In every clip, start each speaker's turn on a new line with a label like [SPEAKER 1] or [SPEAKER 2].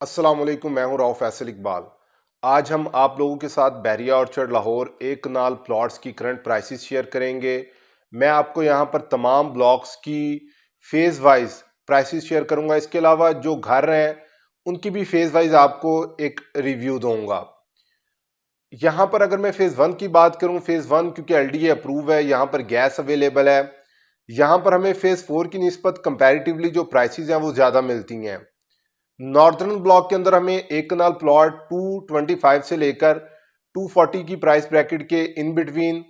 [SPEAKER 1] अस्सलाम वालेकुम, मैं हूं राव फैसल इकबाल। आज हम आप लोगों के साथ बहरिया ऑर्चर्ड लाहौर एक कनाल प्लॉट्स की करंट प्राइसेस शेयर करेंगे। मैं आपको यहां पर तमाम ब्लॉक्स की फेज वाइज प्राइसेस शेयर करूंगा। इसके अलावा जो घर हैं उनकी भी फेज वाइज आपको एक रिव्यू दूंगा। यहां पर अगर मैं फेज वन की बात करूं, फेज वन क्योंकि एलडीए अप्रूव है, यहां पर गैस अवेलेबल है। यहां पर हमें फेज फोर की निस्बत कंपैरेटिवली जो प्राइसेस हैं वो ज्यादा मिलती हैं। नॉर्दर्न ब्लॉक के अंदर हमें एक कनाल प्लॉट 225 से लेकर 240 की प्राइस ब्रैकेट के इन बिटवीन,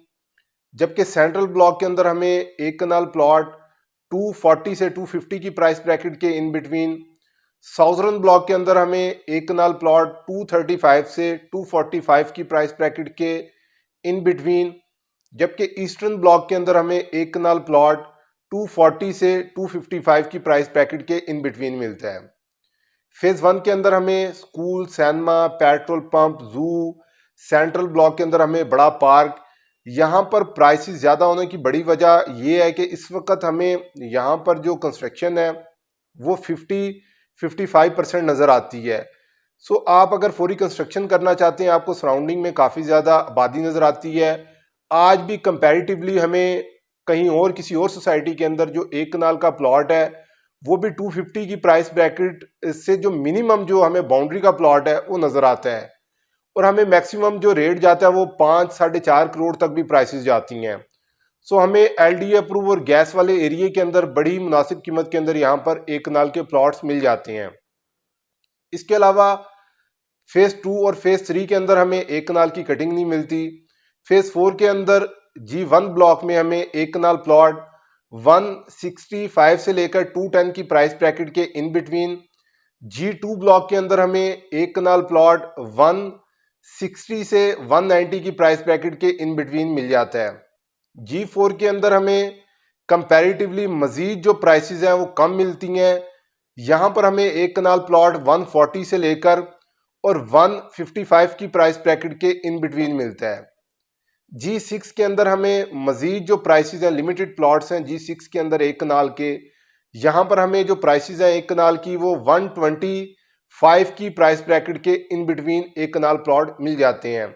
[SPEAKER 1] जबकि सेंट्रल ब्लॉक के अंदर हमें एक कनाल प्लॉट 240 से 250 की प्राइस ब्रैकेट के इन बिटवीन, साउदर्न ब्लॉक के अंदर हमें एक कनाल प्लॉट 235 से 245 की प्राइस ब्रैकेट के इन बिटवीन, जबकि ईस्टर्न ब्लॉक के अंदर हमें एक कनाल प्लॉट 240 से 255 की प्राइस ब्रैकेट के इन बिटवीन मिलता है। फेज वन के अंदर हमें स्कूल, सिनेमा, पेट्रोल पंप, जू, सेंट्रल ब्लॉक के अंदर हमें बड़ा पार्क। यहाँ पर प्राइसेस ज़्यादा होने की बड़ी वजह यह है कि इस वक्त हमें यहाँ पर जो कंस्ट्रक्शन है वो 50-55% नज़र आती है। सो आप अगर फौरी कंस्ट्रक्शन करना चाहते हैं, आपको सराउंडिंग में काफ़ी ज़्यादा आबादी नज़र आती है। आज भी कंपैरेटिवली हमें कहीं और किसी और सोसाइटी के अंदर जो एक कनाल का प्लॉट है वो भी 250 की प्राइस ब्रैकेट से जो मिनिमम जो हमें बाउंड्री का प्लॉट है वो नजर आता है, और हमें मैक्सिमम जो रेट जाता है वो 5-4.5 करोड़ तक भी प्राइसेस जाती हैं। सो हमें एलडीए अप्रूव और गैस वाले एरिया के अंदर बड़ी मुनासिब कीमत के अंदर यहाँ पर एक कनाल के प्लॉट्स मिल जाते हैं। इसके अलावा फेज टू और फेज थ्री के अंदर हमें एक कनाल की कटिंग नहीं मिलती। फेज फोर के अंदर G1 ब्लॉक में हमें एक कनाल प्लॉट 165 से लेकर 210 की प्राइस ब्रैकेट के इन बिटवीन, G2 ब्लॉक के अंदर हमें एक कनाल प्लॉट 160 से 190 की प्राइस ब्रैकेट के इन बिटवीन मिल जाता है। G4 के अंदर हमें कंपैरेटिवली मजीद जो प्राइसेस हैं वो कम मिलती हैं। यहाँ पर हमें एक कनाल प्लॉट 140 से लेकर और 155 की प्राइस ब्रैकेट के इन बिटवीन मिलता है। G6 के अंदर हमें मजीद जो प्राइसेस हैं, लिमिटेड प्लॉट्स हैं G6 के अंदर एक कनाल के, यहाँ पर हमें जो प्राइसेस हैं एक कनाल की वो 125 की प्राइस ब्रैकेट के इन बिटवीन एक कनाल प्लॉट मिल जाते हैं।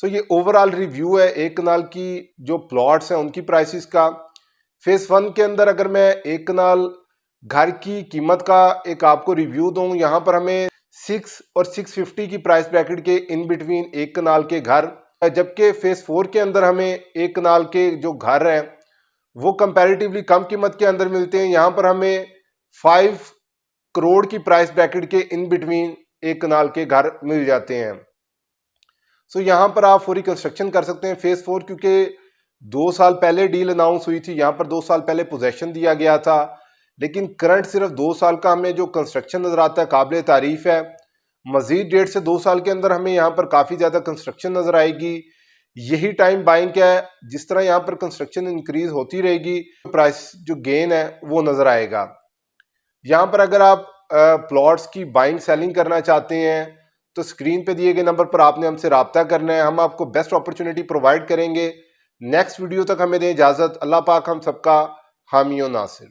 [SPEAKER 1] सो ये ओवरऑल रिव्यू है एक कनाल की जो प्लॉट्स हैं उनकी प्राइसेस का। फेज वन के अंदर अगर मैं एक कनाल घर की कीमत का एक आपको रिव्यू दूं, यहाँ पर हमें 6 और 650 की प्राइस ब्रैकेट के इन बिटवीन एक कनाल के घर, जबकि फेज फोर के अंदर हमें एक कनाल के जो घर हैं वो कंपैरेटिवली कम कीमत के अंदर मिलते हैं। यहाँ पर हमें 5 करोड़ की प्राइस ब्रैकेट के इन बिटवीन एक कनाल के घर मिल जाते हैं। सो यहाँ पर आप फौरी कंस्ट्रक्शन कर सकते हैं। फेज फोर क्योंकि 2 साल पहले डील अनाउंस हुई थी, यहाँ पर 2 साल पहले पोजेशन दिया गया था, लेकिन करंट सिर्फ 2 साल का हमें जो कंस्ट्रक्शन नजर आता है काबिल तारीफ है। मजीद 1.5 से 2 साल के अंदर हमें यहाँ पर काफ़ी ज़्यादा कंस्ट्रक्शन नज़र आएगी। यही टाइम बाइंग का है, जिस तरह यहाँ पर कंस्ट्रक्शन इंक्रीज होती रहेगी प्राइस जो गेन है वो नज़र आएगा। यहाँ पर अगर आप प्लॉट्स की बाइंग सेलिंग करना चाहते हैं तो स्क्रीन पे दिए गए नंबर पर आपने हमसे रब्ता करना है, हम आपको बेस्ट अपॉर्चुनिटी प्रोवाइड करेंगे। नेक्स्ट वीडियो तक हमें दें इजाज़त। अल्लाह पाक हम सबका हामी और नासिर।